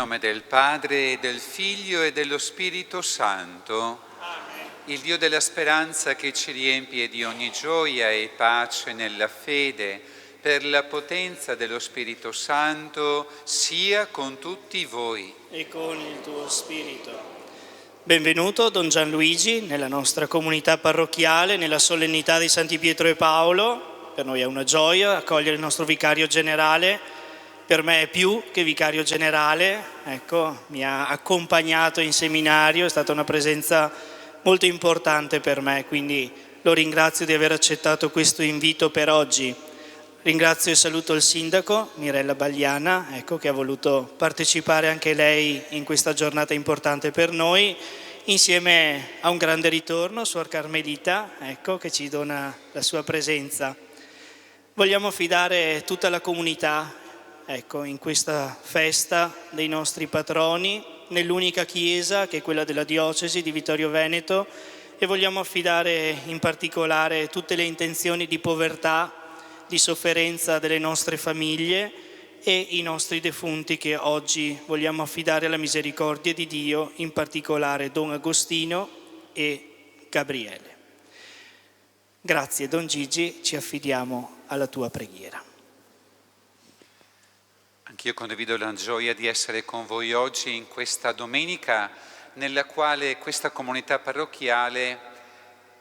nome del Padre, e del Figlio e dello Spirito Santo. Amen. Il Dio della speranza che ci riempie di ogni gioia e pace nella fede, per la potenza dello Spirito Santo, sia con tutti voi. E con il tuo spirito. Benvenuto Don Gianluigi nella nostra comunità parrocchiale, nella solennità di Santi Pietro e Paolo. Per noi è una gioia accogliere il nostro vicario generale. Per me è più che vicario generale, ecco, mi ha accompagnato in seminario, è stata una presenza molto importante per me, quindi lo ringrazio di aver accettato questo invito per oggi. Ringrazio e saluto il sindaco Mirella Bagliana, ecco, che ha voluto partecipare anche lei in questa giornata importante per noi, insieme a un grande ritorno, Suor Carmelita, ecco, che ci dona la sua presenza. Vogliamo affidare tutta la comunità, ecco, in questa festa dei nostri patroni, nell'unica Chiesa, che è quella della diocesi di Vittorio Veneto, e vogliamo affidare in particolare tutte le intenzioni di povertà, di sofferenza delle nostre famiglie e i nostri defunti che oggi vogliamo affidare alla misericordia di Dio, in particolare Don Agostino e Gabriele. Grazie Don Gigi, ci affidiamo alla tua preghiera. Anch'io condivido la gioia di essere con voi oggi in questa domenica nella quale questa comunità parrocchiale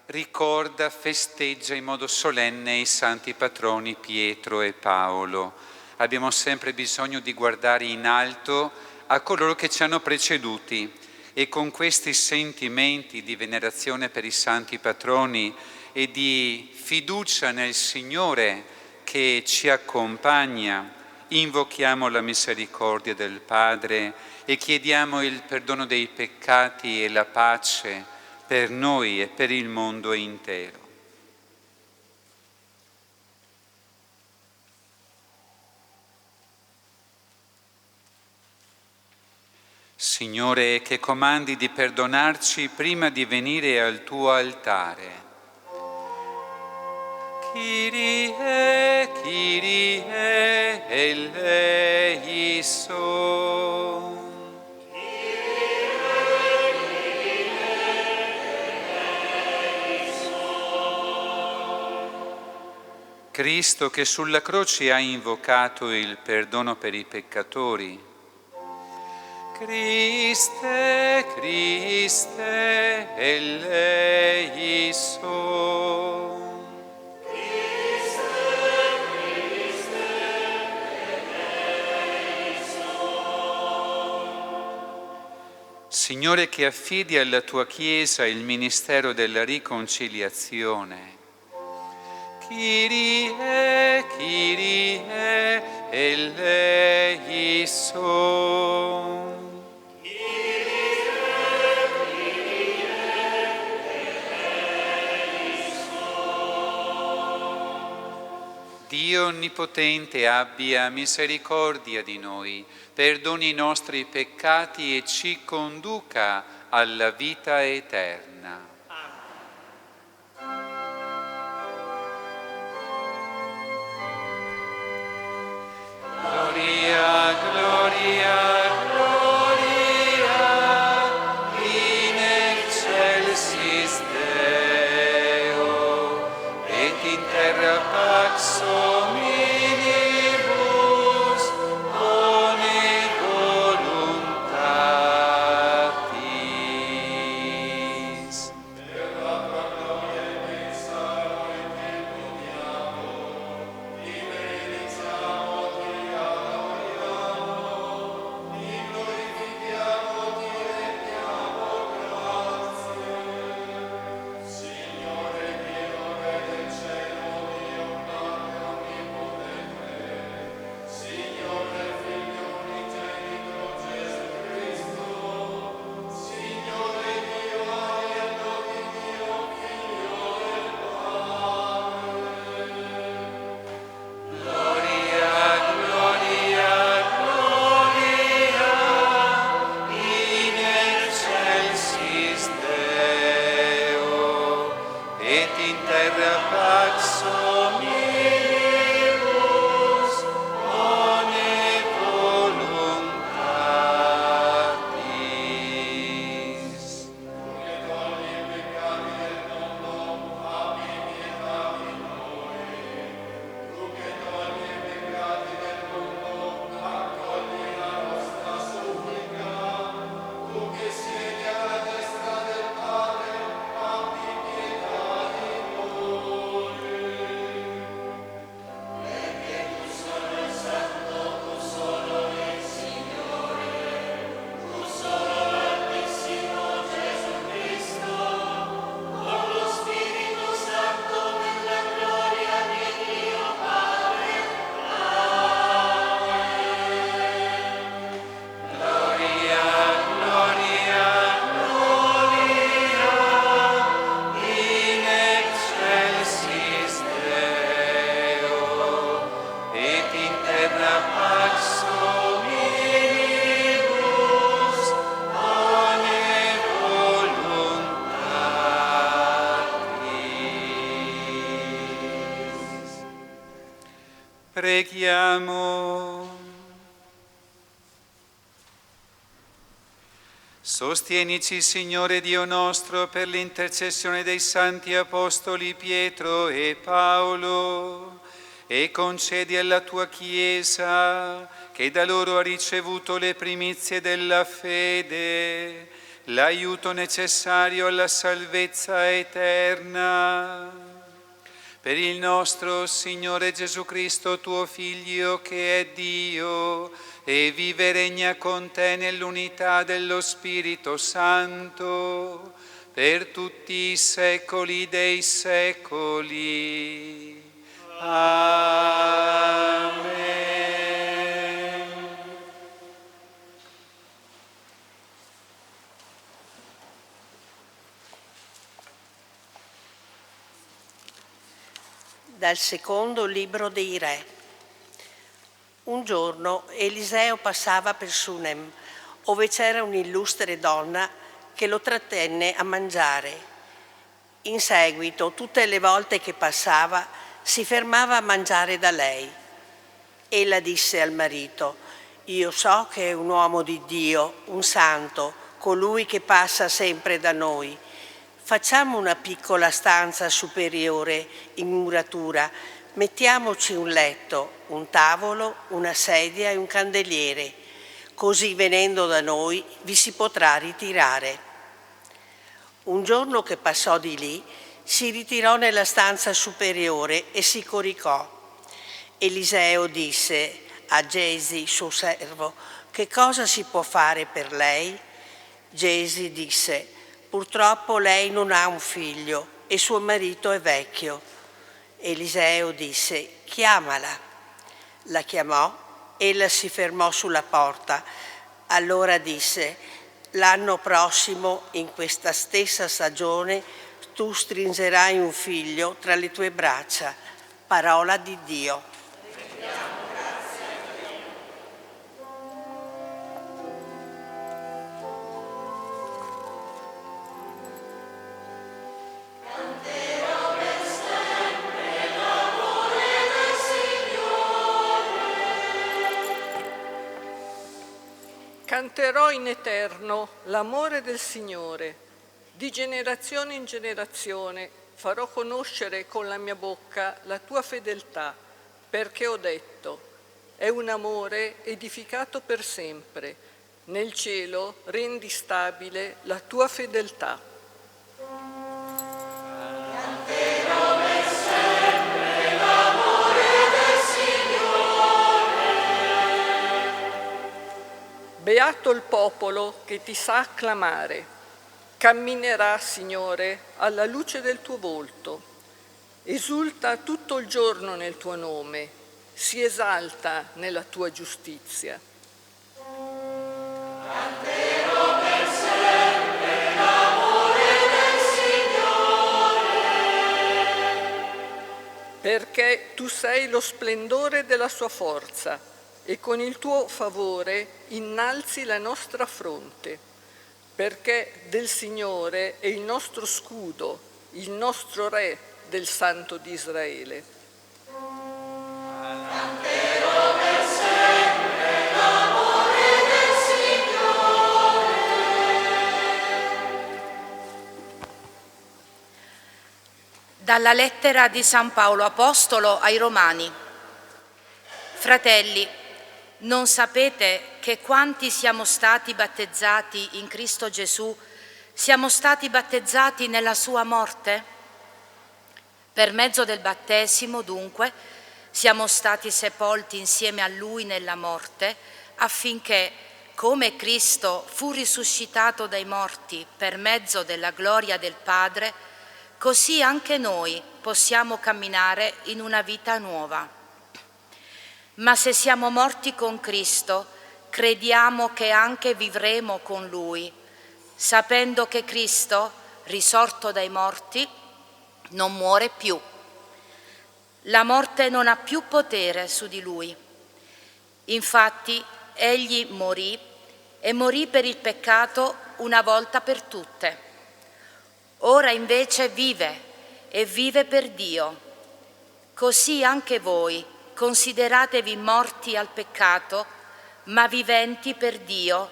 ricorda, festeggia in modo solenne i santi patroni Pietro e Paolo. Abbiamo sempre bisogno di guardare in alto a coloro che ci hanno preceduti e con questi sentimenti di venerazione per i santi patroni e di fiducia nel Signore che ci accompagna, invochiamo la misericordia del Padre e chiediamo il perdono dei peccati e la pace per noi e per il mondo intero. Signore, che comandi di perdonarci prima di venire al tuo altare. Kyrie, Kyrie, eleison. Cristo che sulla croce ha invocato il perdono per i peccatori. Christe, Christe, eleison. Signore, che affidi alla tua Chiesa il ministero della riconciliazione. Kyrie, Kyrie, eleison. Dio Onnipotente abbia misericordia di noi, perdoni i nostri peccati e ci conduca alla vita eterna. Gloria, gloria, gloria, in excelsis Deo, et in terra pax hominibus, bone voluntatis. Preghiamo. Sostienici, Signore Dio nostro, per l'intercessione dei santi apostoli Pietro e Paolo, e concedi alla tua Chiesa, che da loro ha ricevuto le primizie della fede, l'aiuto necessario alla salvezza eterna. Per il nostro Signore Gesù Cristo, tuo Figlio, che è Dio, e vive e regna con te nell'unità dello Spirito Santo, per tutti i secoli dei secoli. Amen. Dal secondo libro dei Re. Un giorno Eliseo passava per Sunem, ove c'era un'illustre donna che lo trattenne a mangiare. In seguito, tutte le volte che passava, si fermava a mangiare da lei. Ella disse al marito: «Io so che è un uomo di Dio, un santo, colui che passa sempre da noi. Facciamo una piccola stanza superiore in muratura, mettiamoci un letto, un tavolo, una sedia e un candeliere, così venendo da noi vi si potrà ritirare». Un giorno che passò di lì, si ritirò nella stanza superiore e si coricò. Eliseo disse a Gesi, suo servo: «Che cosa si può fare per lei?» Gesi disse: «Purtroppo lei non ha un figlio e suo marito è vecchio». Eliseo disse: «Chiamala». La chiamò, ella si fermò sulla porta. Allora disse: «L'anno prossimo, in questa stessa stagione, tu stringerai un figlio tra le tue braccia». Parola di Dio. Canterò in eterno l'amore del Signore. Di generazione in generazione farò conoscere con la mia bocca la tua fedeltà, perché ho detto: è un amore edificato per sempre. Nel cielo rendi stabile la tua fedeltà. Beato il popolo che ti sa acclamare. Camminerà, Signore, alla luce del tuo volto. Esulta tutto il giorno nel tuo nome, si esalta nella tua giustizia. Canterò per sempre l'amore del Signore. Perché tu sei lo splendore della sua forza, e con il tuo favore innalzi la nostra fronte, perché del Signore è il nostro scudo, il nostro Re del Santo di Israele. Canterò per sempre l'amore del Signore. Dalla lettera di San Paolo Apostolo ai Romani. Fratelli, non sapete che quanti siamo stati battezzati in Cristo Gesù, siamo stati battezzati nella sua morte? Per mezzo del battesimo, dunque, siamo stati sepolti insieme a Lui nella morte, affinché, come Cristo fu risuscitato dai morti per mezzo della gloria del Padre, così anche noi possiamo camminare in una vita nuova. Ma se siamo morti con Cristo, crediamo che anche vivremo con Lui, sapendo che Cristo, risorto dai morti, non muore più. La morte non ha più potere su di Lui. Infatti, Egli morì e morì per il peccato una volta per tutte. Ora invece vive e vive per Dio. Così anche voi consideratevi morti al peccato, ma viventi per Dio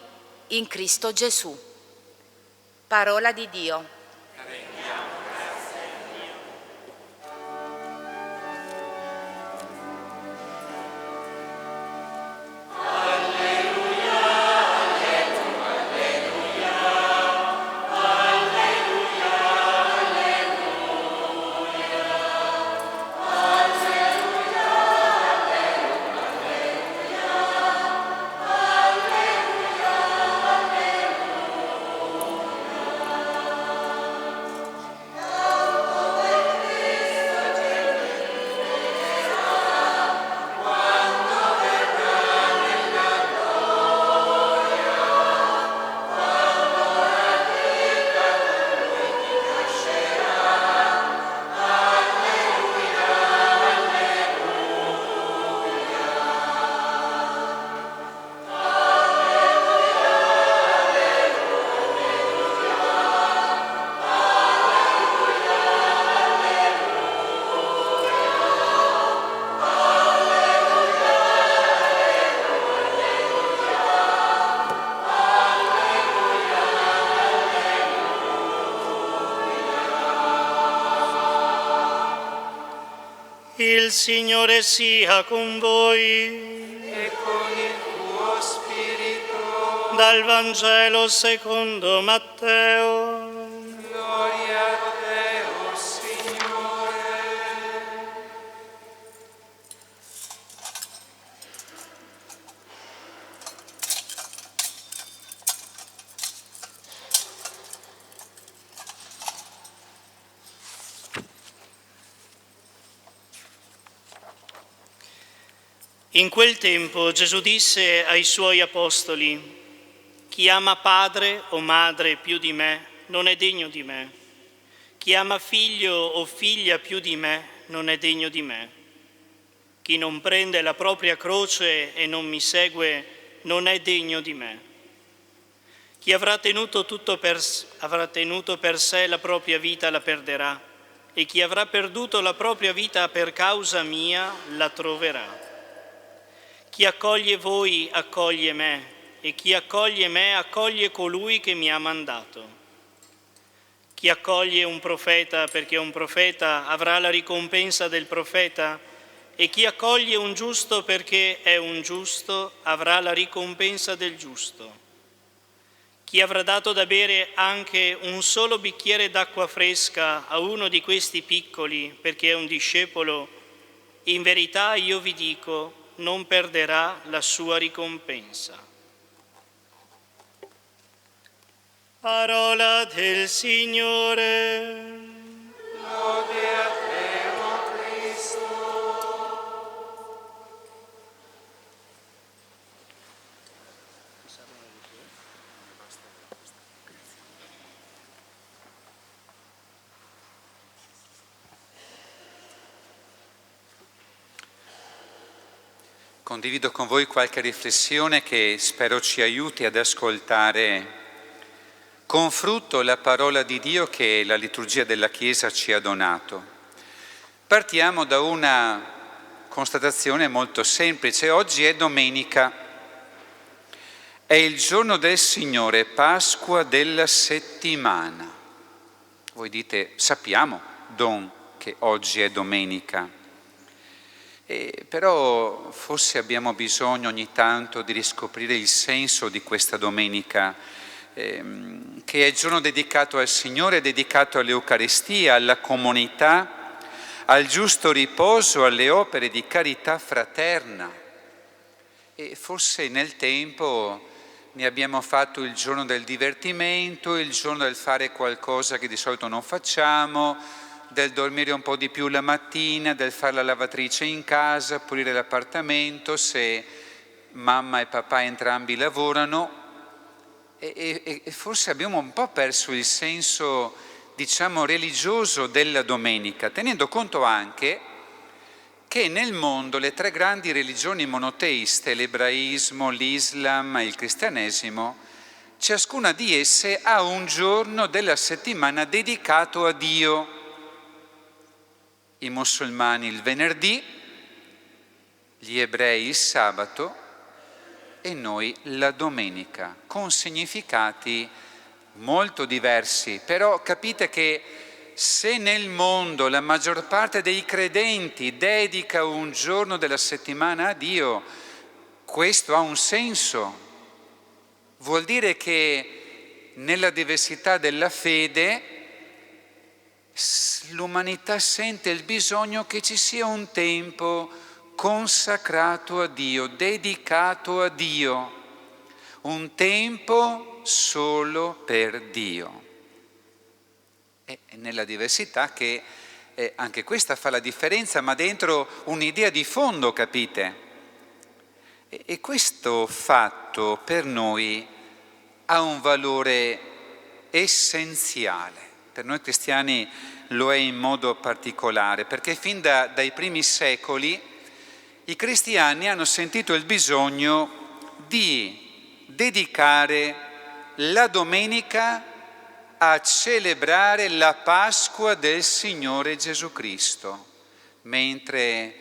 in Cristo Gesù. Parola di Dio. Il Signore sia con voi. E con il tuo spirito. Dal Vangelo secondo Matteo. Gloria a te, o Signore. In quel tempo Gesù disse ai suoi apostoli: chi ama padre o madre più di me non è degno di me. Chi ama figlio o figlia più di me non è degno di me. Chi non prende la propria croce e non mi segue non è degno di me. Chi avrà tenuto per sé la propria vita la perderà, e chi avrà perduto la propria vita per causa mia la troverà. Chi accoglie voi accoglie me, e chi accoglie me accoglie colui che mi ha mandato. Chi accoglie un profeta perché è un profeta avrà la ricompensa del profeta, e chi accoglie un giusto perché è un giusto avrà la ricompensa del giusto. Chi avrà dato da bere anche un solo bicchiere d'acqua fresca a uno di questi piccoli perché è un discepolo, in verità io vi dico, non perderà la sua ricompensa. Parola del Signore. Lode a te, o Cristo. Condivido con voi qualche riflessione che spero ci aiuti ad ascoltare con frutto la parola di Dio che la liturgia della Chiesa ci ha donato. Partiamo da una constatazione molto semplice. Oggi è domenica, è il giorno del Signore, Pasqua della settimana. Voi dite, sappiamo, Don, che oggi è domenica. Però forse abbiamo bisogno ogni tanto di riscoprire il senso di questa domenica, che è il giorno dedicato al Signore, dedicato all'Eucaristia, alla comunità, al giusto riposo, alle opere di carità fraterna. E forse nel tempo ne abbiamo fatto il giorno del divertimento, il giorno del fare qualcosa che di solito non facciamo, del dormire un po' di più la mattina, del fare la lavatrice in casa, pulire l'appartamento se mamma e papà entrambi lavorano, e forse abbiamo un po' perso il senso, diciamo, religioso della domenica, tenendo conto anche che nel mondo le tre grandi religioni monoteiste, l'ebraismo, l'Islam e il cristianesimo, ciascuna di esse ha un giorno della settimana dedicato a Dio. I musulmani il venerdì, gli ebrei il sabato e noi la domenica, con significati molto diversi. Però capite che se nel mondo la maggior parte dei credenti dedica un giorno della settimana a Dio, questo ha un senso. Vuol dire che nella diversità della fede l'umanità sente il bisogno che ci sia un tempo consacrato a Dio, dedicato a Dio, un tempo solo per Dio. E nella diversità che anche questa fa la differenza, ma dentro un'idea di fondo, capite? E questo fatto per noi ha un valore essenziale. Per noi cristiani lo è in modo particolare, perché fin dai primi secoli i cristiani hanno sentito il bisogno di dedicare la domenica a celebrare la Pasqua del Signore Gesù Cristo, mentre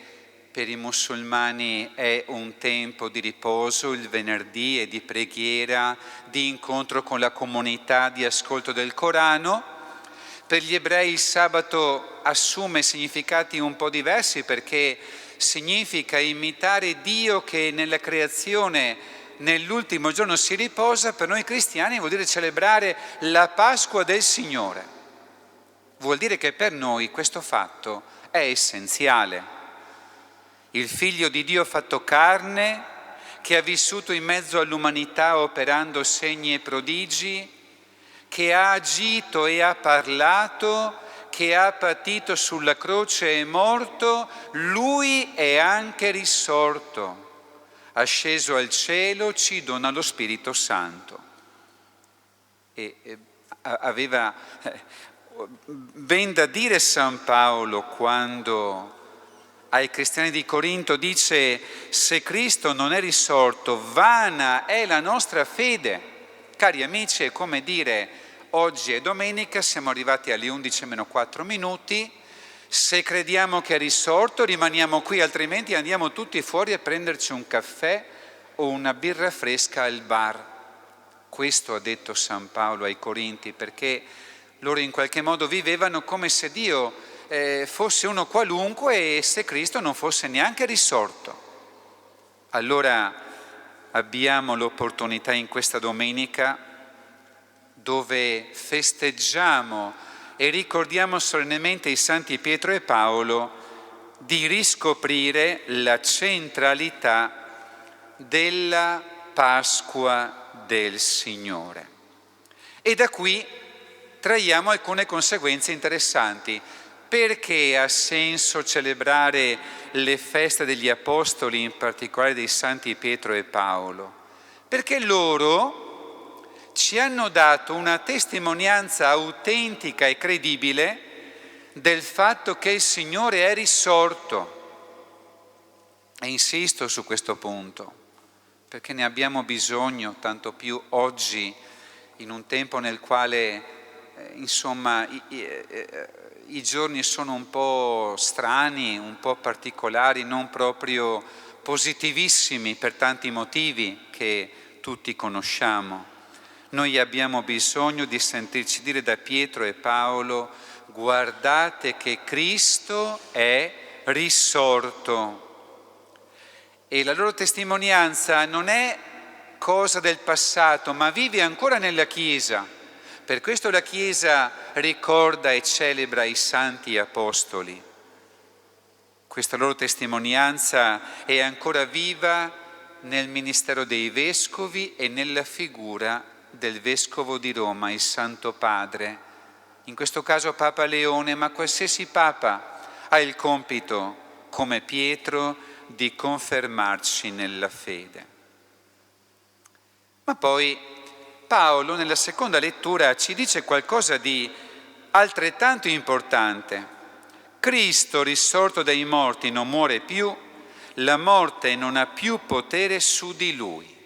per i musulmani è un tempo di riposo il venerdì e di preghiera, di incontro con la comunità, di ascolto del Corano. Per gli ebrei il sabato assume significati un po' diversi, perché significa imitare Dio che nella creazione nell'ultimo giorno si riposa. Per noi cristiani vuol dire celebrare la Pasqua del Signore. Vuol dire che per noi questo fatto è essenziale. Il Figlio di Dio fatto carne, che ha vissuto in mezzo all'umanità operando segni e prodigi, che ha agito e ha parlato, che ha patito sulla croce e morto, Lui è anche risorto. Asceso al cielo, ci dona lo Spirito Santo. Aveva ben da dire San Paolo quando ai cristiani di Corinto dice: se Cristo non è risorto, vana è la nostra fede. Cari amici, è come dire: oggi è domenica, siamo arrivati alle 11 meno 4 minuti, se crediamo che è risorto rimaniamo qui, altrimenti andiamo tutti fuori a prenderci un caffè o una birra fresca al bar. Questo ha detto San Paolo ai Corinti, perché loro in qualche modo vivevano come se Dio fosse uno qualunque e se Cristo non fosse neanche risorto. Allora abbiamo l'opportunità in questa domenica, dove festeggiamo e ricordiamo solennemente i santi Pietro e Paolo, di riscoprire la centralità della Pasqua del Signore. E da qui traiamo alcune conseguenze interessanti. Perché ha senso celebrare le feste degli Apostoli, in particolare dei santi Pietro e Paolo? Perché loro ci hanno dato una testimonianza autentica e credibile del fatto che il Signore è risorto. E insisto su questo punto, perché ne abbiamo bisogno, tanto più oggi, in un tempo nel quale, i giorni sono un po' strani, un po' particolari, non proprio positivissimi per tanti motivi che tutti conosciamo. Noi abbiamo bisogno di sentirci dire da Pietro e Paolo: guardate che Cristo è risorto. E la loro testimonianza non è cosa del passato, ma vive ancora nella Chiesa. Per questo la Chiesa ricorda e celebra i santi apostoli. Questa loro testimonianza è ancora viva nel ministero dei vescovi e nella figura del Vescovo di Roma, il Santo Padre. In questo caso Papa Leone, ma qualsiasi Papa ha il compito, come Pietro, di confermarci nella fede. Ma poi Paolo, nella seconda lettura, ci dice qualcosa di altrettanto importante. Cristo, risorto dai morti, non muore più, la morte non ha più potere su di lui.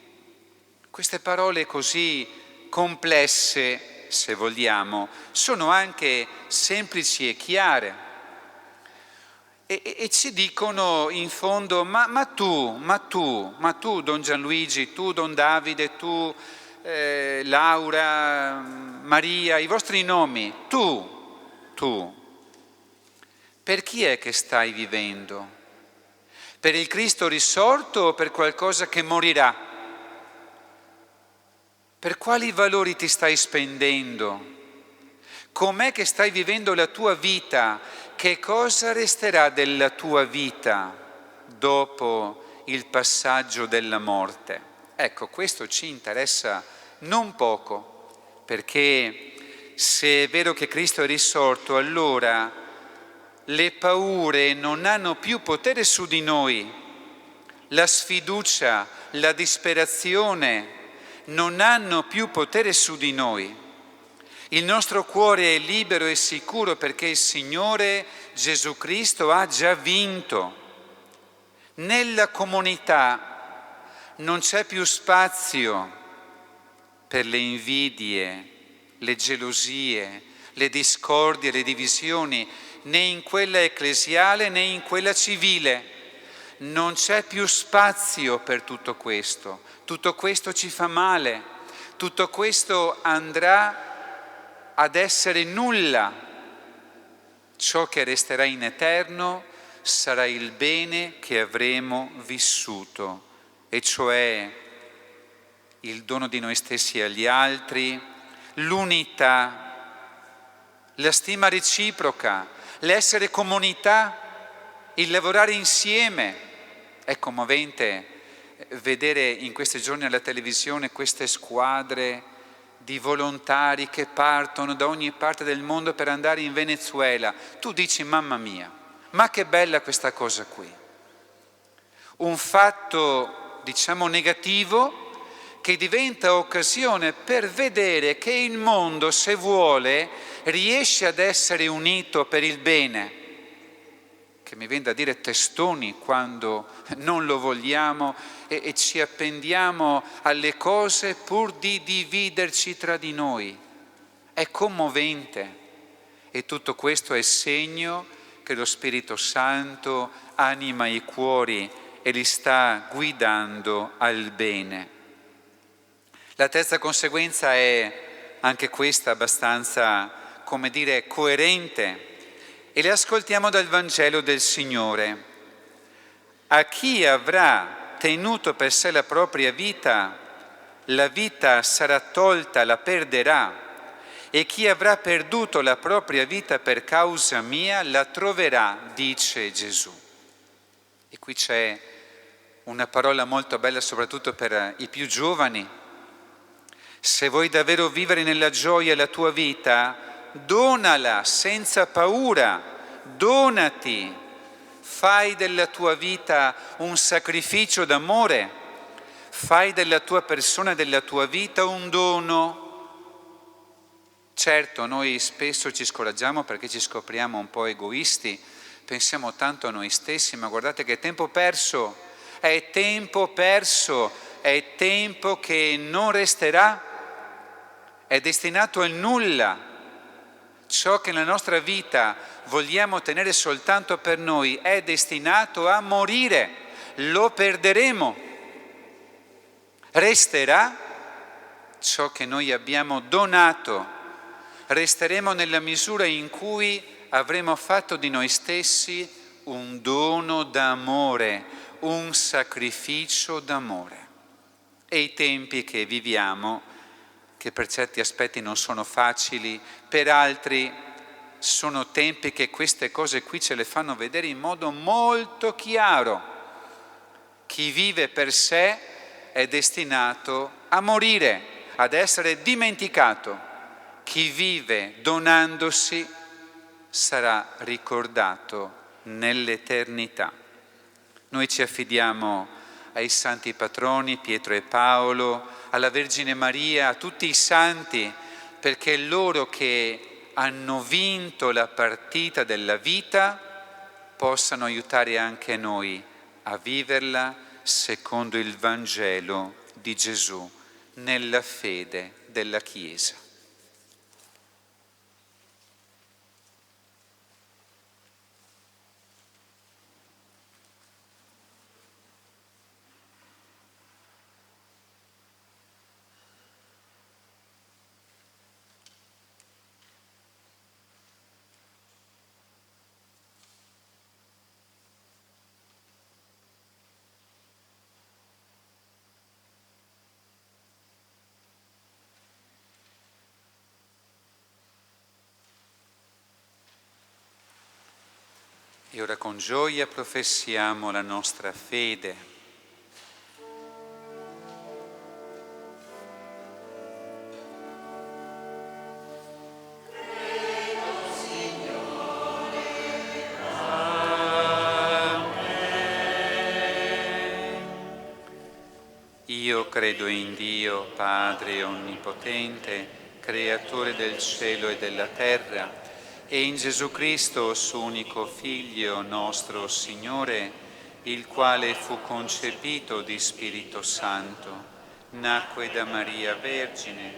Queste parole così complesse, se vogliamo, sono anche semplici e chiare. e ci dicono in fondo, ma tu, Don Gianluigi, tu, Don Davide, tu, Laura, Maria, i vostri nomi, tu, per chi è che stai vivendo? Per il Cristo risorto o per qualcosa che morirà? Per quali valori ti stai spendendo? Com'è che stai vivendo la tua vita? Che cosa resterà della tua vita dopo il passaggio della morte? Ecco, questo ci interessa non poco, perché se è vero che Cristo è risorto, allora le paure non hanno più potere su di noi, la sfiducia, la disperazione non hanno più potere su di noi. Il nostro cuore è libero e sicuro perché il Signore Gesù Cristo ha già vinto. Nella comunità non c'è più spazio per le invidie, le gelosie, le discordie, le divisioni, né in quella ecclesiale né in quella civile. Non c'è più spazio per tutto questo. Tutto questo ci fa male. Tutto questo andrà ad essere nulla. Ciò che resterà in eterno sarà il bene che avremo vissuto, e cioè il dono di noi stessi agli altri, l'unità, la stima reciproca, l'essere comunità, il lavorare insieme. È commovente vedere in questi giorni alla televisione queste squadre di volontari che partono da ogni parte del mondo per andare in Venezuela. Tu dici, mamma mia, ma che bella questa cosa qui. Un fatto, diciamo, negativo che diventa occasione per vedere che il mondo, se vuole, riesce ad essere unito per il bene. Che mi viene da dire testoni quando non lo vogliamo e ci appendiamo alle cose pur di dividerci tra di noi. È commovente, e tutto questo è segno che lo Spirito Santo anima i cuori e li sta guidando al bene. La terza conseguenza è anche questa abbastanza, come dire, coerente, e le ascoltiamo dal Vangelo del Signore. A chi avrà tenuto per sé la propria vita, la vita sarà tolta, la perderà, e chi avrà perduto la propria vita per causa mia, la troverà, dice Gesù. E qui c'è una parola molto bella soprattutto per i più giovani. Se vuoi davvero vivere nella gioia la tua vita, donala senza paura, donati, fai della tua vita un sacrificio d'amore, fai della tua persona, della tua vita un dono. Certo, noi spesso ci scoraggiamo perché ci scopriamo un po' egoisti, pensiamo tanto a noi stessi, ma guardate che è tempo perso, è tempo perso, è tempo che non resterà, è destinato al nulla. Ciò che nella nostra vita vogliamo tenere soltanto per noi è destinato a morire, lo perderemo. Resterà ciò che noi abbiamo donato, resteremo nella misura in cui avremo fatto di noi stessi un dono d'amore, un sacrificio d'amore. E i tempi che viviamo, che per certi aspetti non sono facili, per altri sono tempi che queste cose qui ce le fanno vedere in modo molto chiaro. Chi vive per sé è destinato a morire, ad essere dimenticato. Chi vive donandosi sarà ricordato nell'eternità. Noi ci affidiamo ai santi patroni Pietro e Paolo, alla Vergine Maria, a tutti i santi, perché loro che hanno vinto la partita della vita possano aiutare anche noi a viverla secondo il Vangelo di Gesù, nella fede della Chiesa. E ora con gioia professiamo la nostra fede. Io credo in Dio, Padre Onnipotente, Creatore del cielo e della terra, e in Gesù Cristo, suo unico Figlio, nostro Signore, il quale fu concepito di Spirito Santo, nacque da Maria Vergine,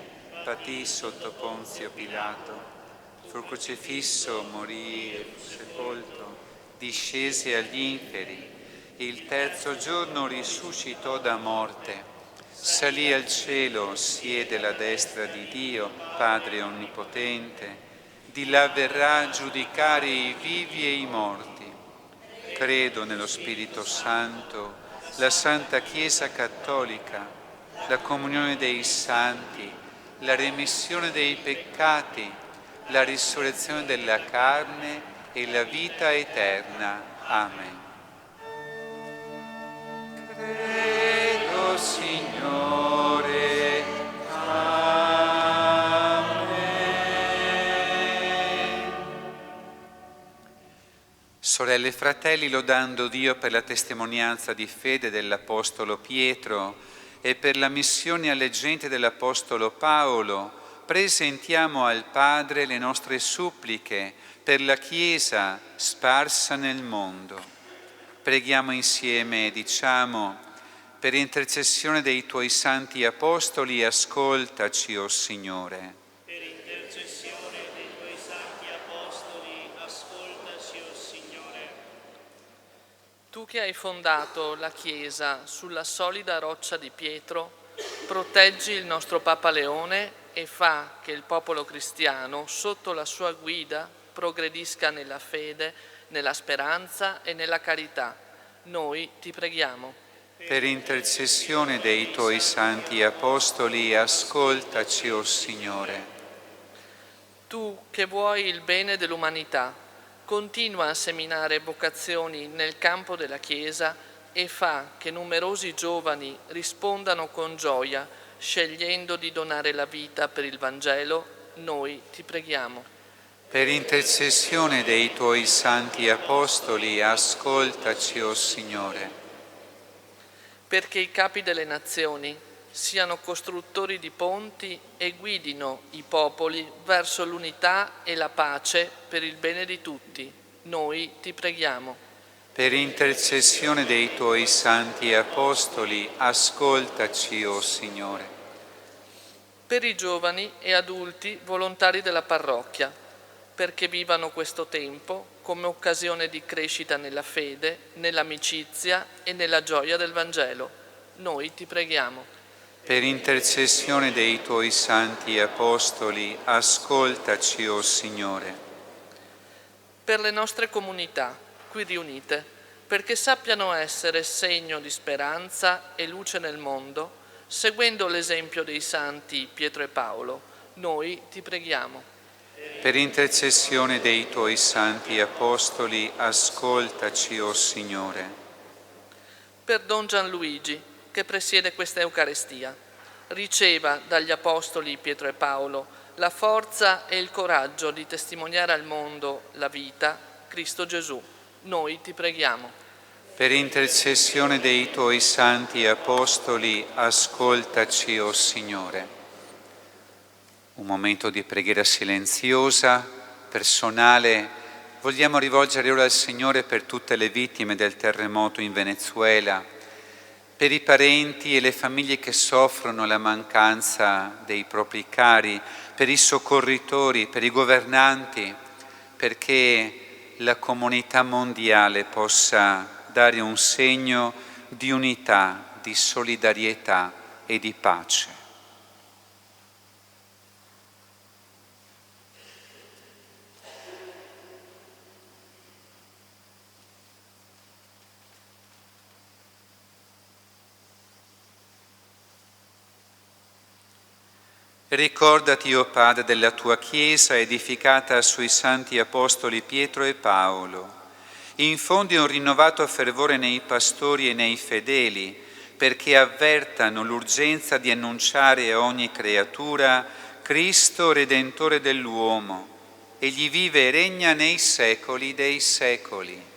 patì sotto Ponzio Pilato, fu crocifisso, morì e fu sepolto, discese agli inferi, il terzo giorno risuscitò da morte, salì al cielo, siede alla destra di Dio, Padre Onnipotente, di là verrà a giudicare i vivi e i morti. Credo nello Spirito Santo, la Santa Chiesa Cattolica, la comunione dei santi, la remissione dei peccati, la risurrezione della carne e la vita eterna. Amen. Credo, Signore, amen. Sorelle e fratelli, lodando Dio per la testimonianza di fede dell'Apostolo Pietro e per la missione alle genti dell'Apostolo Paolo, presentiamo al Padre le nostre suppliche per la Chiesa sparsa nel mondo. Preghiamo insieme e diciamo: per intercessione dei Tuoi santi apostoli, ascoltaci, o Signore. Per intercessione dei Tuoi santi apostoli, ascoltaci, o Signore. Tu che hai fondato la Chiesa sulla solida roccia di Pietro, proteggi il nostro Papa Leone e fa che il popolo cristiano, sotto la sua guida, progredisca nella fede, nella speranza e nella carità. Noi ti preghiamo. Per intercessione dei Tuoi santi apostoli, ascoltaci, o Signore. Tu che vuoi il bene dell'umanità, continua a seminare vocazioni nel campo della Chiesa e fa che numerosi giovani rispondano con gioia, scegliendo di donare la vita per il Vangelo. Noi ti preghiamo. Per intercessione dei Tuoi santi apostoli, ascoltaci, o Signore. Perché i capi delle nazioni siano costruttori di ponti e guidino i popoli verso l'unità e la pace per il bene di tutti. Noi ti preghiamo. Per intercessione dei Tuoi santi apostoli, ascoltaci, o Signore. Per i giovani e adulti volontari della parrocchia, perché vivano questo tempo come occasione di crescita nella fede, nell'amicizia e nella gioia del Vangelo. Noi ti preghiamo. Per intercessione dei Tuoi santi apostoli, ascoltaci, o Signore. Per le nostre comunità qui riunite, perché sappiano essere segno di speranza e luce nel mondo, seguendo l'esempio dei santi Pietro e Paolo, noi ti preghiamo. Per intercessione dei Tuoi santi apostoli, ascoltaci, o Signore. Per Don Gianluigi, che presiede questa Eucaristia, riceva dagli apostoli Pietro e Paolo la forza e il coraggio di testimoniare al mondo la vita, Cristo Gesù. Noi ti preghiamo. Per intercessione dei Tuoi santi apostoli, ascoltaci, o Signore. Un momento di preghiera silenziosa, personale. Vogliamo rivolgere ora al Signore per tutte le vittime del terremoto in Venezuela, per i parenti e le famiglie che soffrono la mancanza dei propri cari, per i soccorritori, per i governanti, perché la comunità mondiale possa dare un segno di unità, di solidarietà e di pace. Ricordati, o Padre, della Tua Chiesa edificata sui santi apostoli Pietro e Paolo, Infondi un rinnovato fervore nei pastori e nei fedeli, perché avvertano l'urgenza di annunciare a ogni creatura Cristo Redentore dell'uomo. Egli vive e regna nei secoli dei secoli.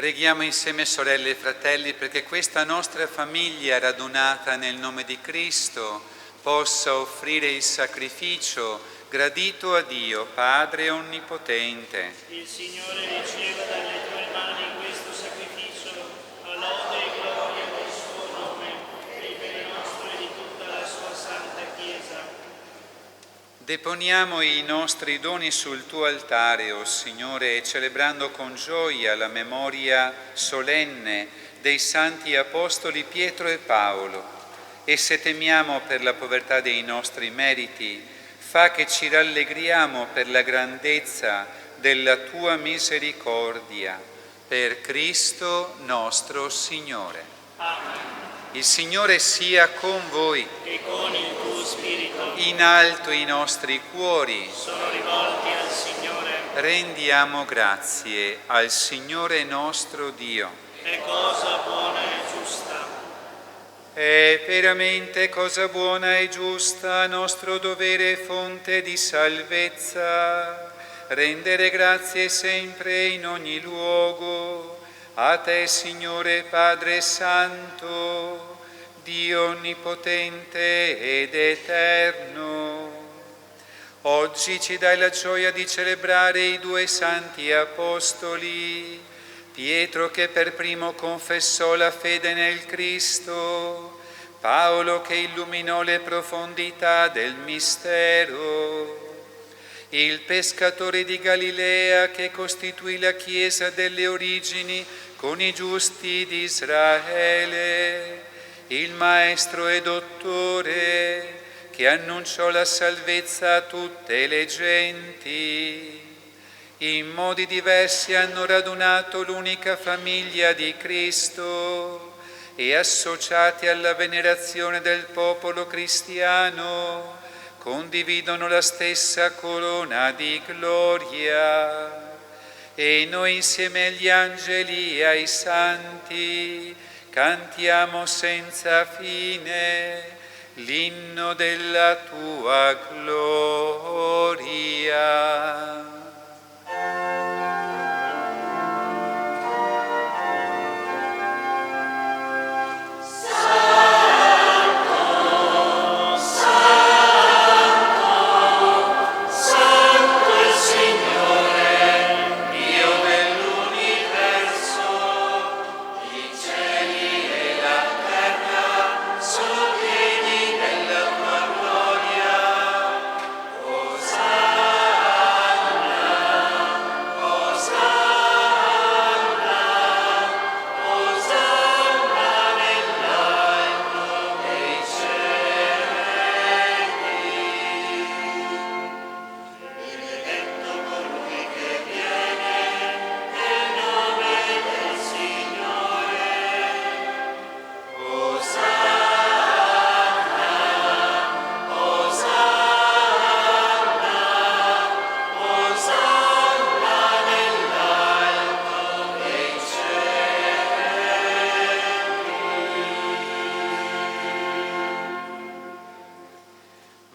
Preghiamo insieme, sorelle e fratelli, perché questa nostra famiglia radunata nel nome di Cristo possa offrire il sacrificio gradito a Dio, Padre Onnipotente. Il Signore riceva dalle tue mani questo sacrificio, a lode e gloria del suo nome, e per il nostro e di tutta la sua santa Chiesa. Deponiamo i nostri doni sul tuo altare, o Signore, celebrando con gioia la memoria solenne dei santi apostoli Pietro e Paolo. E se temiamo per la povertà dei nostri meriti, fa che ci rallegriamo per la grandezza della tua misericordia. Per Cristo nostro Signore. Amen. Il Signore sia con voi. E con il tuo spirito. In alto i nostri cuori. Sono rivolti al Signore. Rendiamo grazie al Signore nostro Dio. È cosa buona e giusta. È veramente cosa buona e giusta, nostro dovere e fonte di salvezza, rendere grazie sempre in ogni luogo. A te, Signore Padre Santo, Dio Onnipotente ed Eterno. Oggi ci dai la gioia di celebrare i due santi apostoli, Pietro che per primo confessò la fede nel Cristo, Paolo che illuminò le profondità del mistero. il pescatore di Galilea che costituì la Chiesa delle origini con i giusti di Israele, il Maestro e Dottore che annunciò la salvezza a tutte le genti. In modi diversi hanno radunato l'unica famiglia di Cristo e associati alla venerazione del popolo cristiano condividono la stessa corona di gloria. E noi insieme agli angeli e ai santi cantiamo senza fine l'inno della tua gloria.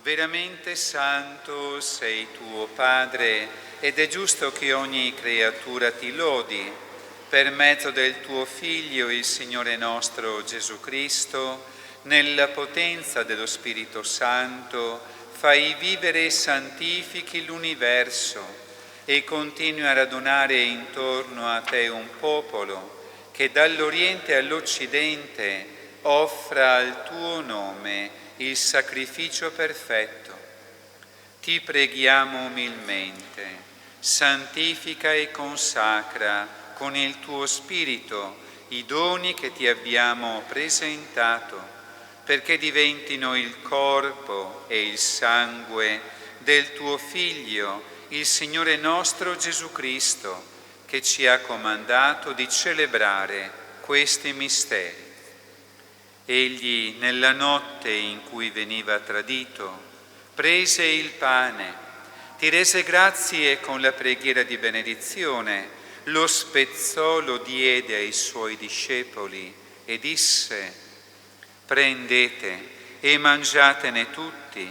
Veramente santo sei tuo Padre, ed è giusto che ogni creatura ti lodi. Per mezzo del tuo Figlio, il Signore nostro Gesù Cristo, nella potenza dello Spirito Santo, fai vivere e santifichi l'universo e continui a radunare intorno a te un popolo che dall'Oriente all'Occidente offra al tuo nome il sacrificio perfetto. Ti preghiamo umilmente, santifica e consacra con il tuo Spirito i doni che ti abbiamo presentato, perché diventino il corpo e il sangue del tuo Figlio, il Signore nostro Gesù Cristo, che ci ha comandato di celebrare questi misteri. Egli, nella notte in cui veniva tradito, prese il pane, ti rese grazie e con la preghiera di benedizione lo spezzò, lo diede ai suoi discepoli e disse: prendete e mangiatene tutti,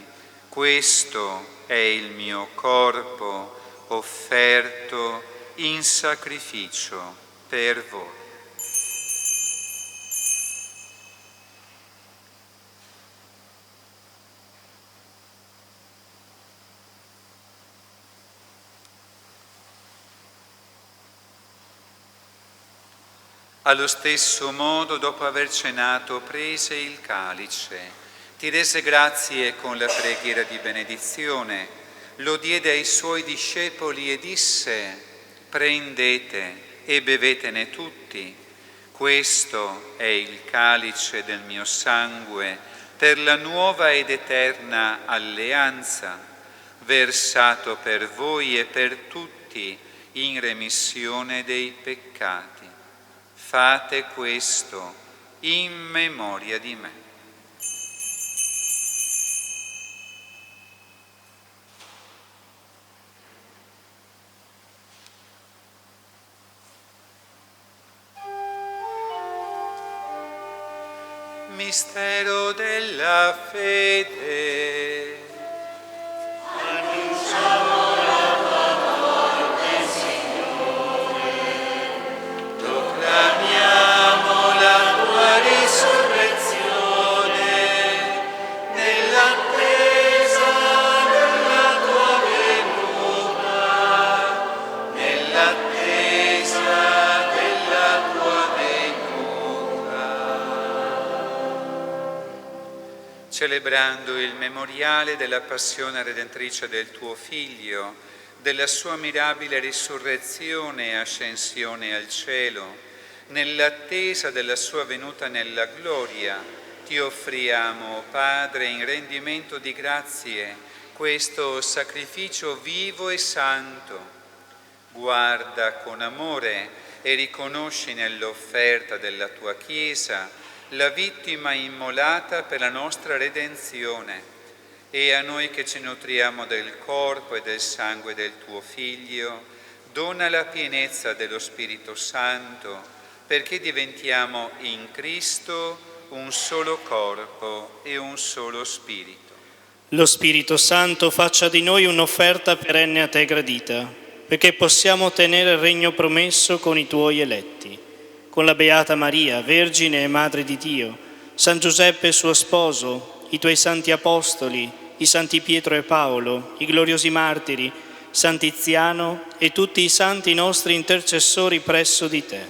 questo è il mio corpo offerto in sacrificio per voi. Allo stesso modo, dopo aver cenato, prese il calice, ti rese grazie con la preghiera di benedizione, lo diede ai suoi discepoli e disse: prendete e bevetene tutti, questo è il calice del mio sangue per la nuova ed eterna alleanza, versato per voi e per tutti in remissione dei peccati. Fate questo in memoria di me. Mistero della fede. celebrando il memoriale della passione redentrice del tuo Figlio, della sua mirabile risurrezione e ascensione al cielo, nell'attesa della sua venuta nella gloria, ti offriamo, Padre, in rendimento di grazie, questo sacrificio vivo e santo. Guarda con amore e riconosci nell'offerta della tua Chiesa la vittima immolata per la nostra redenzione, e a noi che ci nutriamo del corpo e del sangue del tuo Figlio, dona la pienezza dello Spirito Santo, perché diventiamo in Cristo un solo corpo e un solo Spirito. Lo Spirito Santo faccia di noi un'offerta perenne a te gradita, perché possiamo ottenere il regno promesso con i tuoi eletti. Con la Beata Maria, Vergine e Madre di Dio, San Giuseppe suo sposo, i tuoi santi apostoli, i santi Pietro e Paolo, i gloriosi martiri, San Tiziano e tutti i santi nostri intercessori presso di te.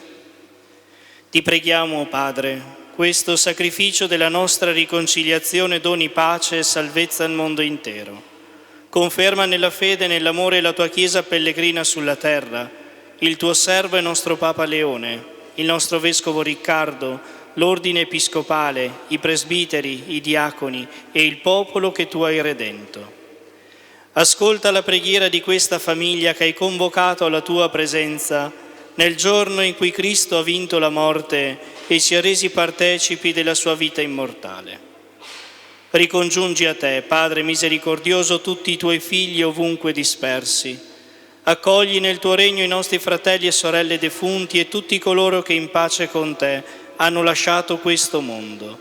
Ti preghiamo, Padre, questo sacrificio della nostra riconciliazione doni pace e salvezza al mondo intero. Conferma nella fede e nell'amore la tua Chiesa pellegrina sulla terra, il tuo servo e nostro Papa Leone, il nostro Vescovo Riccardo, l'Ordine Episcopale, i presbiteri, i diaconi e il popolo che tu hai redento. Ascolta la preghiera di questa famiglia che hai convocato alla tua presenza nel giorno in cui Cristo ha vinto la morte e si è resi partecipi della sua vita immortale. Ricongiungi a te, Padre misericordioso, tutti i tuoi figli ovunque dispersi. Accogli nel tuo regno i nostri fratelli e sorelle defunti e tutti coloro che in pace con te hanno lasciato questo mondo.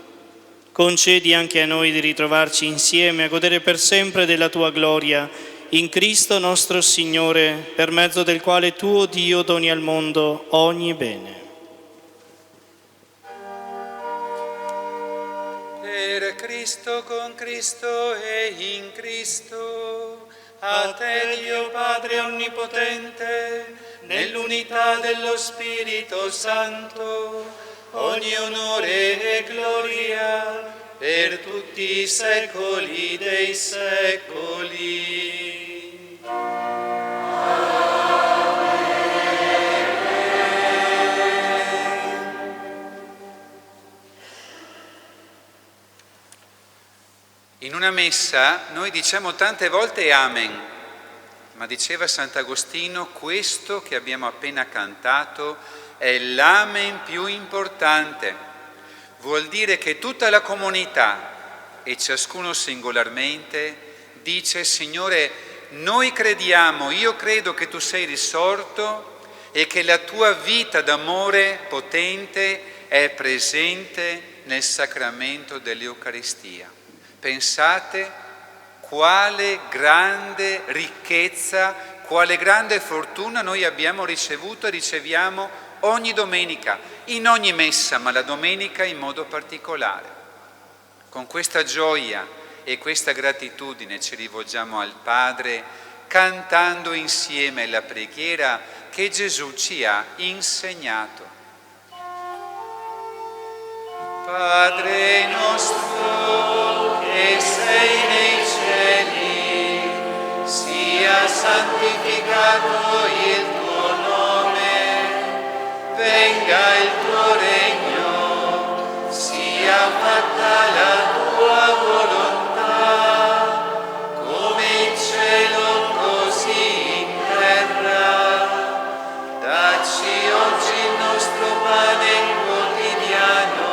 Concedi anche a noi di ritrovarci insieme a godere per sempre della tua gloria in Cristo nostro Signore, per mezzo del quale tu, o Dio, doni al mondo ogni bene. Per Cristo, con Cristo e in Cristo, a te Dio Padre Onnipotente, nell'unità dello Spirito Santo, ogni onore e gloria per tutti i secoli dei secoli. In una messa noi diciamo tante volte Amen, ma diceva Sant'Agostino, questo che abbiamo appena cantato è l'Amen più importante. Vuol dire che tutta la comunità e ciascuno singolarmente dice: Signore, noi crediamo, io credo che tu sei risorto e che la tua vita d'amore potente è presente nel sacramento dell'Eucaristia. Pensate quale grande ricchezza, quale grande fortuna noi abbiamo ricevuto e riceviamo ogni domenica, in ogni messa, ma la domenica in modo particolare. Con questa gioia e questa gratitudine ci rivolgiamo al Padre, cantando insieme la preghiera che Gesù ci ha insegnato. Padre nostro che sei nei cieli, sia santificato il tuo nome, venga il tuo regno, sia fatta la tua volontà, come in cielo così in terra. Dacci oggi il nostro pane quotidiano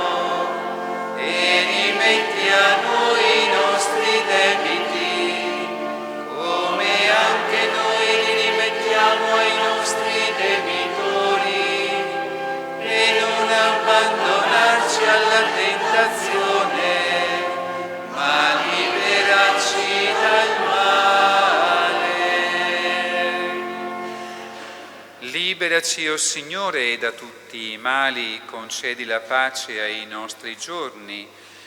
e rimetti a noi i nostri debiti, come anche noi li rimettiamo ai nostri debitori, e non abbandonarci alla tentazione, ma liberarci dal male. Liberaci, o Signore, da tutti i mali, concedi la pace ai nostri giorni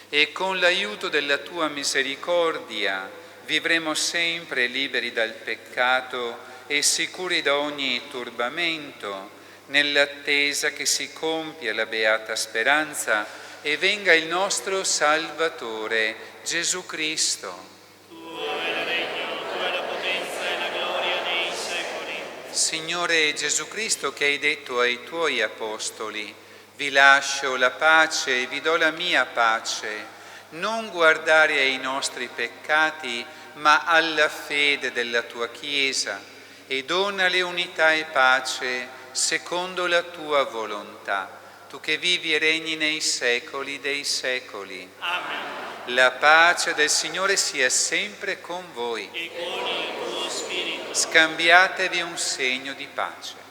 e con l'aiuto della tua misericordia vivremo sempre liberi dal peccato e sicuri da ogni turbamento, nell'attesa che si compia la beata speranza e venga il nostro Salvatore, Gesù Cristo. Tuo è il regno, tua è la potenza e la gloria nei secoli. Signore Gesù Cristo, che hai detto ai tuoi apostoli: vi lascio la pace e vi do la mia pace. Non guardare ai nostri peccati, ma alla fede della tua Chiesa, e donale unità e pace secondo la tua volontà. Tu che vivi e regni nei secoli dei secoli. Amen. La pace del Signore sia sempre con voi. E con il tuo spirito. Scambiatevi un segno di pace.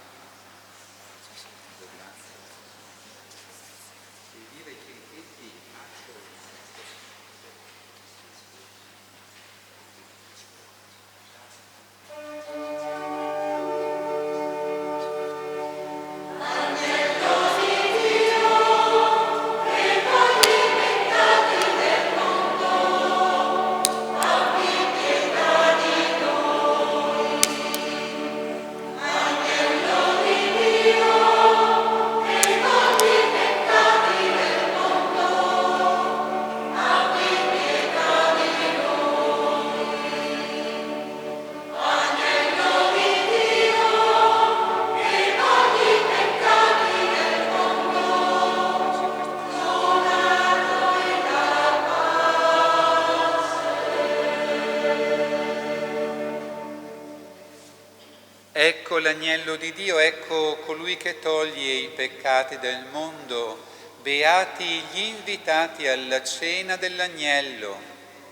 Ecco l'agnello di Dio, ecco colui che toglie i peccati del mondo. Beati gli invitati alla cena dell'agnello.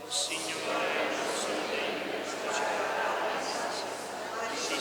Signore, non sono degno di accettare sì,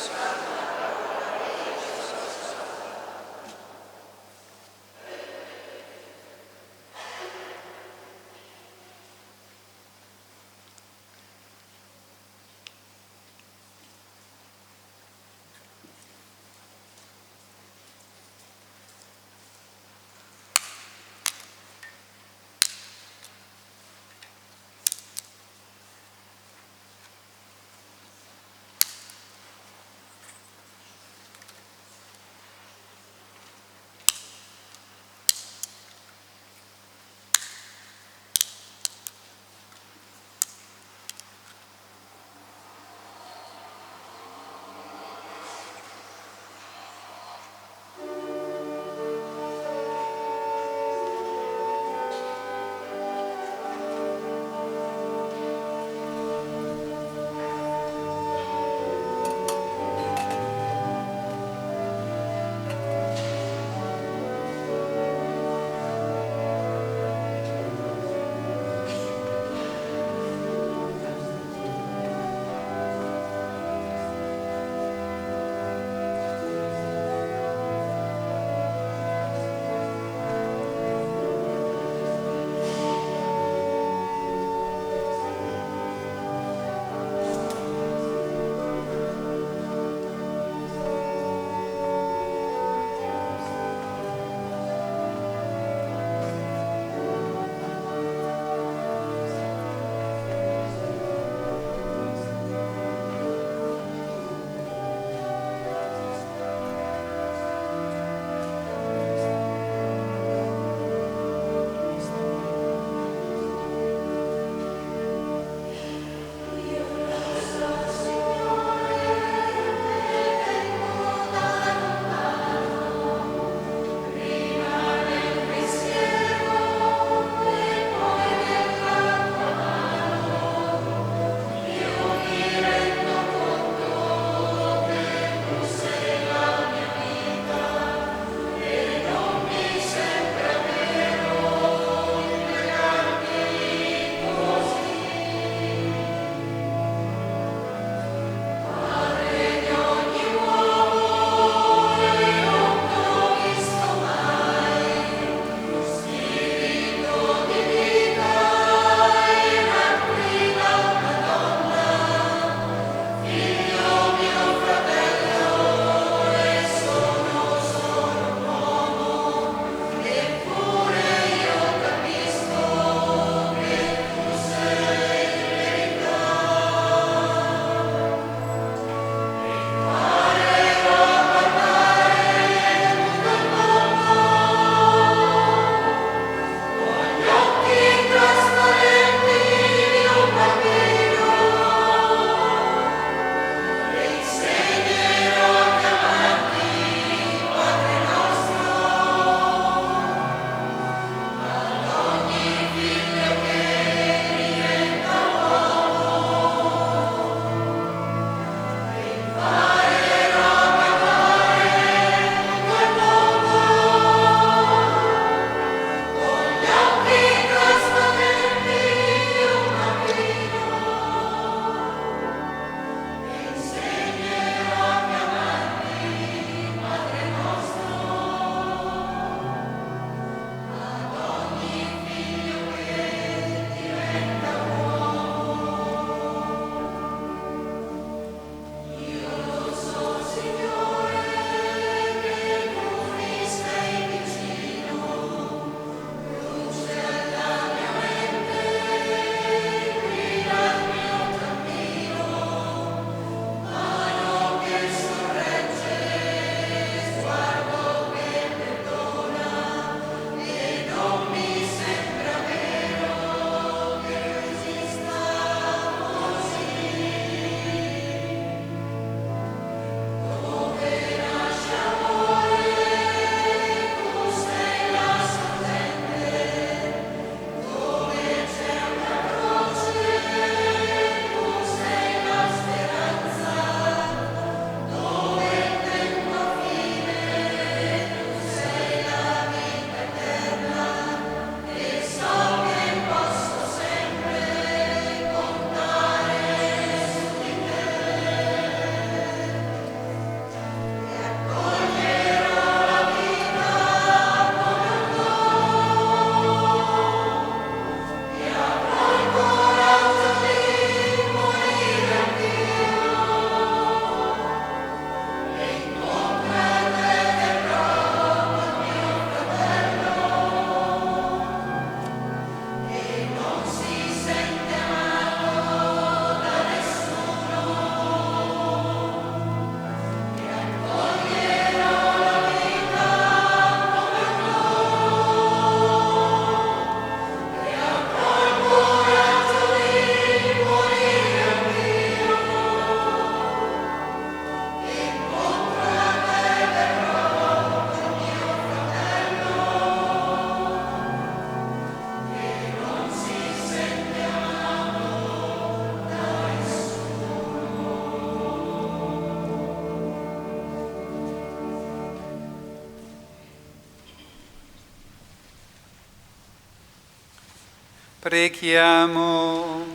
Preghiamo.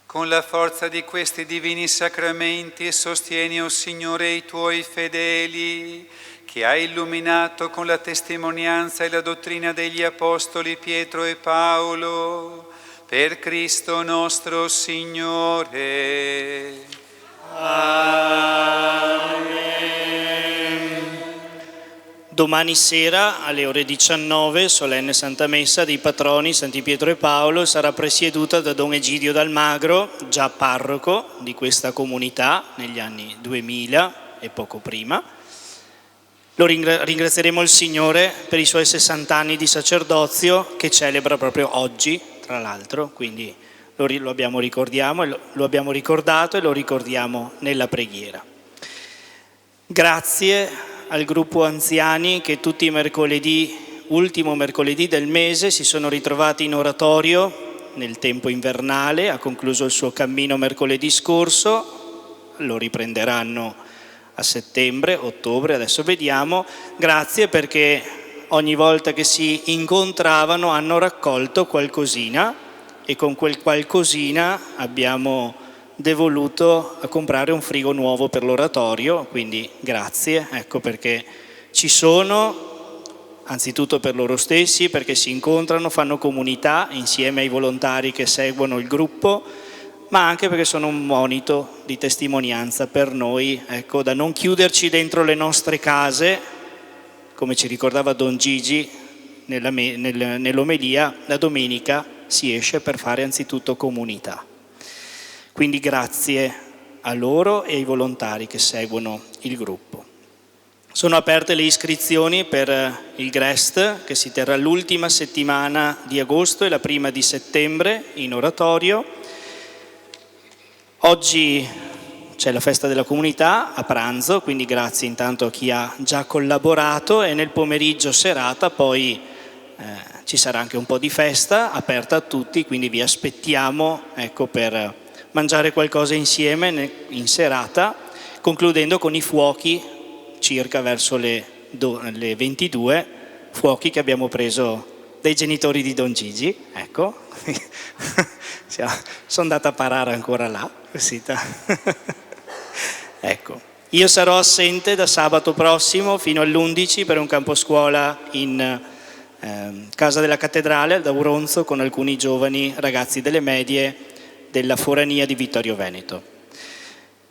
Con la forza di questi divini sacramenti sostieni, o Signore, i tuoi fedeli, che hai illuminato con la testimonianza e la dottrina degli Apostoli Pietro e Paolo, per Cristo nostro Signore. Domani sera alle ore 19, solenne Santa Messa dei patroni Santi Pietro e Paolo, sarà presieduta da Don Egidio D'Almagro, già parroco di questa comunità negli anni 2000 e poco prima. Ringrazieremo il Signore per i suoi 60 anni di sacerdozio che celebra proprio oggi, tra l'altro, quindi lo abbiamo ricordato e lo ricordiamo nella preghiera. Grazie al gruppo anziani che tutti i mercoledì, ultimo mercoledì del mese, si sono ritrovati in oratorio nel tempo invernale, ha concluso il suo cammino mercoledì scorso, lo riprenderanno a settembre, ottobre, adesso vediamo. Grazie perché ogni volta che si incontravano hanno raccolto qualcosina e con quel qualcosina abbiamo devoluto a comprare un frigo nuovo per l'oratorio, quindi grazie, ecco perché ci sono, anzitutto per loro stessi, perché si incontrano, fanno comunità insieme ai volontari che seguono il gruppo, ma anche perché sono un monito di testimonianza per noi, ecco, da non chiuderci dentro le nostre case, come ci ricordava Don Gigi nell'omelia, la domenica si esce per fare anzitutto comunità. Quindi grazie a loro e ai volontari che seguono il gruppo. Sono aperte le iscrizioni per il GREST che si terrà l'ultima settimana di agosto e la prima di settembre in oratorio. Oggi c'è la festa della comunità a pranzo, quindi grazie intanto a chi ha già collaborato, e nel pomeriggio serata poi ci sarà anche un po' di festa aperta a tutti, quindi vi aspettiamo, ecco, per mangiare qualcosa insieme in serata, concludendo con i fuochi circa verso le 22, fuochi che abbiamo preso dai genitori di Don Gigi, ecco, sono andata a parare ancora là, ecco. Io sarò assente da sabato prossimo fino all'11 per un camposcuola in Casa della Cattedrale ad Auronzo con alcuni giovani ragazzi delle medie della forania di Vittorio Veneto.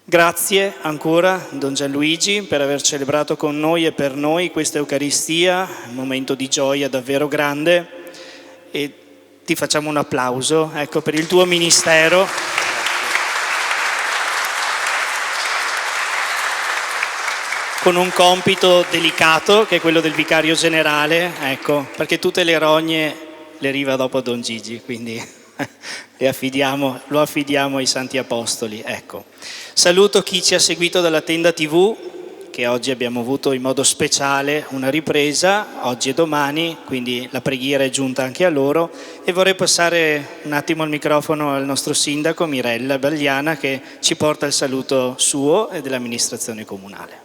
Grazie ancora Don Gianluigi per aver celebrato con noi e per noi questa Eucaristia, un momento di gioia davvero grande, e ti facciamo un applauso, ecco, per il tuo ministero. Con un compito delicato che è quello del vicario generale, ecco, perché tutte le rogne le arriva dopo a Don Gigi, quindi lo affidiamo ai Santi Apostoli, ecco. Saluto chi ci ha seguito dalla tenda TV, che oggi abbiamo avuto in modo speciale una ripresa, oggi e domani, quindi la preghiera è giunta anche a loro, e vorrei passare un attimo il microfono al nostro sindaco Mirella Bagliana che ci porta il saluto suo e dell'amministrazione comunale.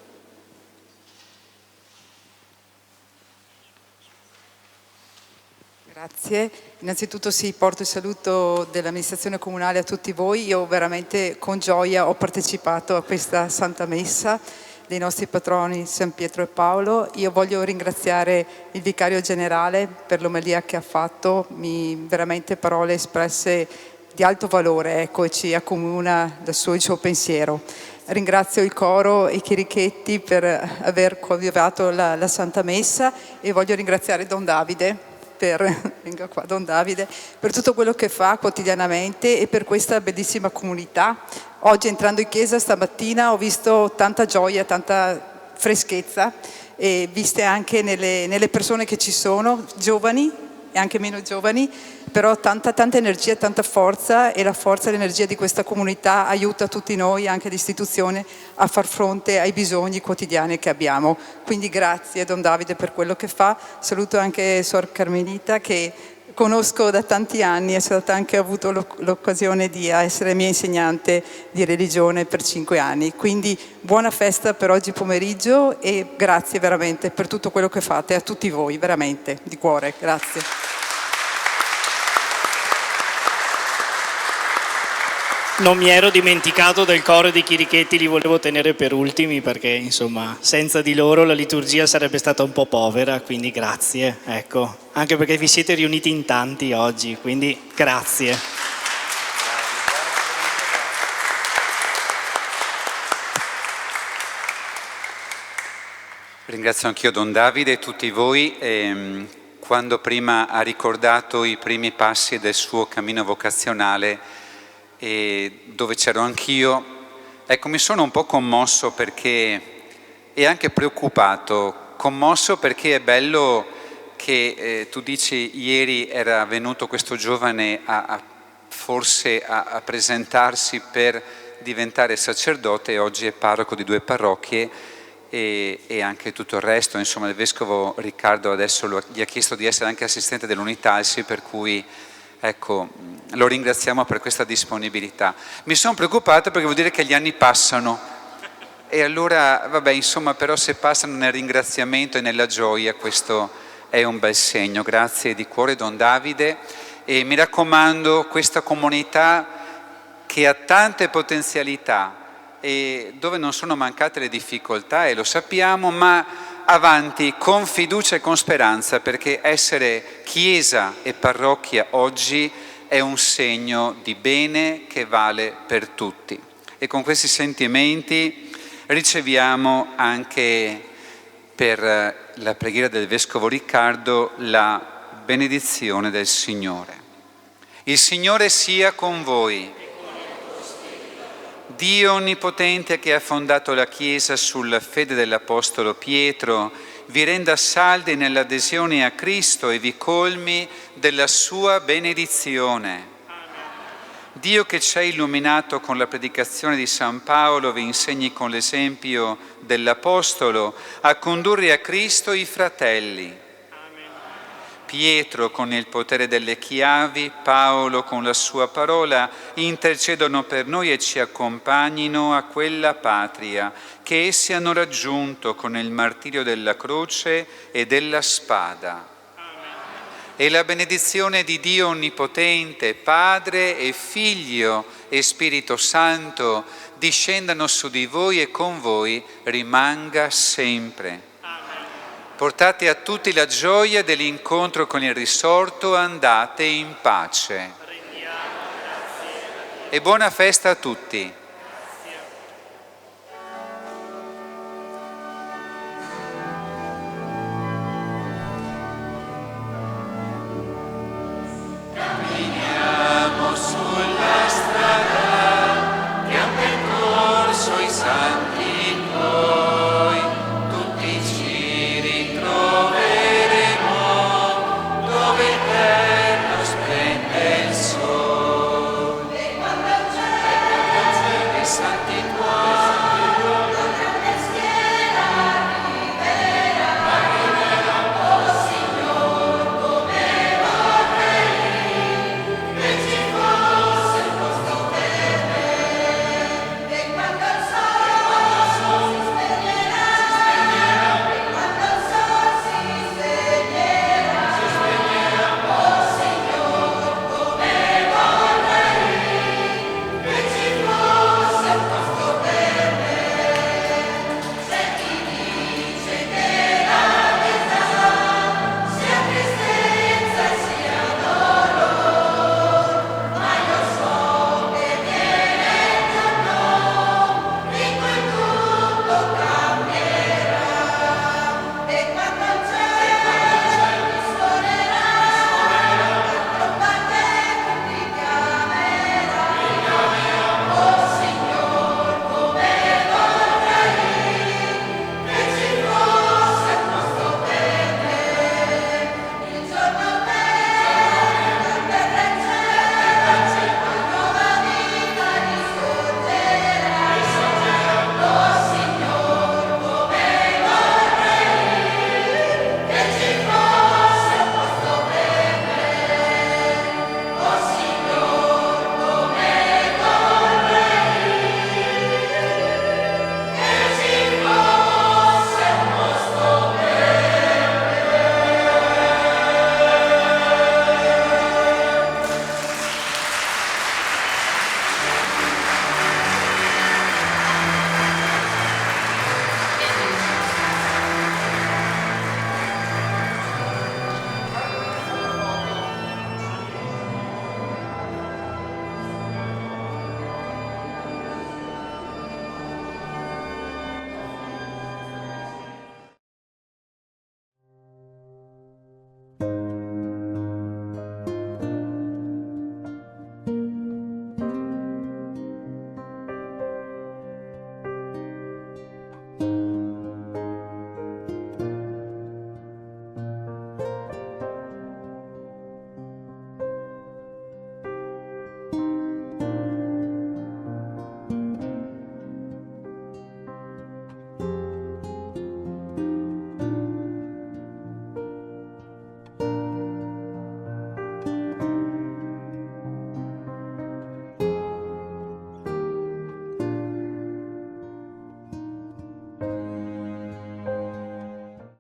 Grazie. Innanzitutto porto il saluto dell'amministrazione comunale a tutti voi. Io veramente con gioia ho partecipato a questa Santa Messa dei nostri patroni San Pietro e Paolo. Io voglio ringraziare il vicario generale per l'omelia che ha fatto, veramente parole espresse di alto valore, ecco, e ci accomuna il suo pensiero. Ringrazio il coro e i chierichetti per aver coadiuvato la Santa Messa, e voglio ringraziare Don Davide per tutto quello che fa quotidianamente e per questa bellissima comunità. Oggi entrando in chiesa stamattina ho visto tanta gioia, tanta freschezza, e viste anche nelle persone che ci sono, giovani e anche meno giovani, però tanta energia, tanta forza, e la forza e l'energia di questa comunità aiuta tutti noi, anche l'istituzione, a far fronte ai bisogni quotidiani che abbiamo. Quindi grazie Don Davide per quello che fa. Saluto anche Sor Carmelita che conosco da tanti anni, è stata anche avuto l'occasione di essere mia insegnante di religione per 5 anni. Quindi buona festa per oggi pomeriggio e grazie veramente per tutto quello che fate, a tutti voi, veramente, di cuore. Grazie. Non mi ero dimenticato del coro di Chirichetti, li volevo tenere per ultimi perché insomma senza di loro la liturgia sarebbe stata un po' povera, quindi grazie, ecco, anche perché vi siete riuniti in tanti oggi, quindi grazie. Ringrazio anch'io Don Davide e tutti voi. Quando prima ha ricordato i primi passi del suo cammino vocazionale, e dove c'ero anch'io, ecco, mi sono un po' commosso perché, e anche preoccupato, commosso perché è bello che tu dici ieri era venuto questo giovane forse a presentarsi per diventare sacerdote e oggi è parroco di 2 parrocchie e anche tutto il resto, insomma il Vescovo Riccardo adesso gli ha chiesto di essere anche assistente dell'Unitalsi, per cui ecco, lo ringraziamo per questa disponibilità. Mi sono preoccupato perché vuol dire che gli anni passano e allora, vabbè, insomma, però se passano nel ringraziamento e nella gioia, questo è un bel segno. Grazie di cuore Don Davide e mi raccomando, questa comunità che ha tante potenzialità e dove non sono mancate le difficoltà e lo sappiamo, ma avanti con fiducia e con speranza, perché essere chiesa e parrocchia oggi è un segno di bene che vale per tutti. E con questi sentimenti riceviamo anche per la preghiera del Vescovo Riccardo la benedizione del Signore. Il Signore sia con voi. Dio Onnipotente, che ha fondato la Chiesa sulla fede dell'Apostolo Pietro, vi renda saldi nell'adesione a Cristo e vi colmi della sua benedizione. Dio, che ci ha illuminato con la predicazione di San Paolo, vi insegni con l'esempio dell'Apostolo a condurre a Cristo i fratelli. Pietro con il potere delle chiavi, Paolo con la sua parola, intercedono per noi e ci accompagnino a quella patria che essi hanno raggiunto con il martirio della croce e della spada. E la benedizione di Dio Onnipotente, Padre e Figlio e Spirito Santo, discendano su di voi e con voi rimanga sempre. Portate a tutti la gioia dell'incontro con il risorto, andate in pace. E buona festa a tutti.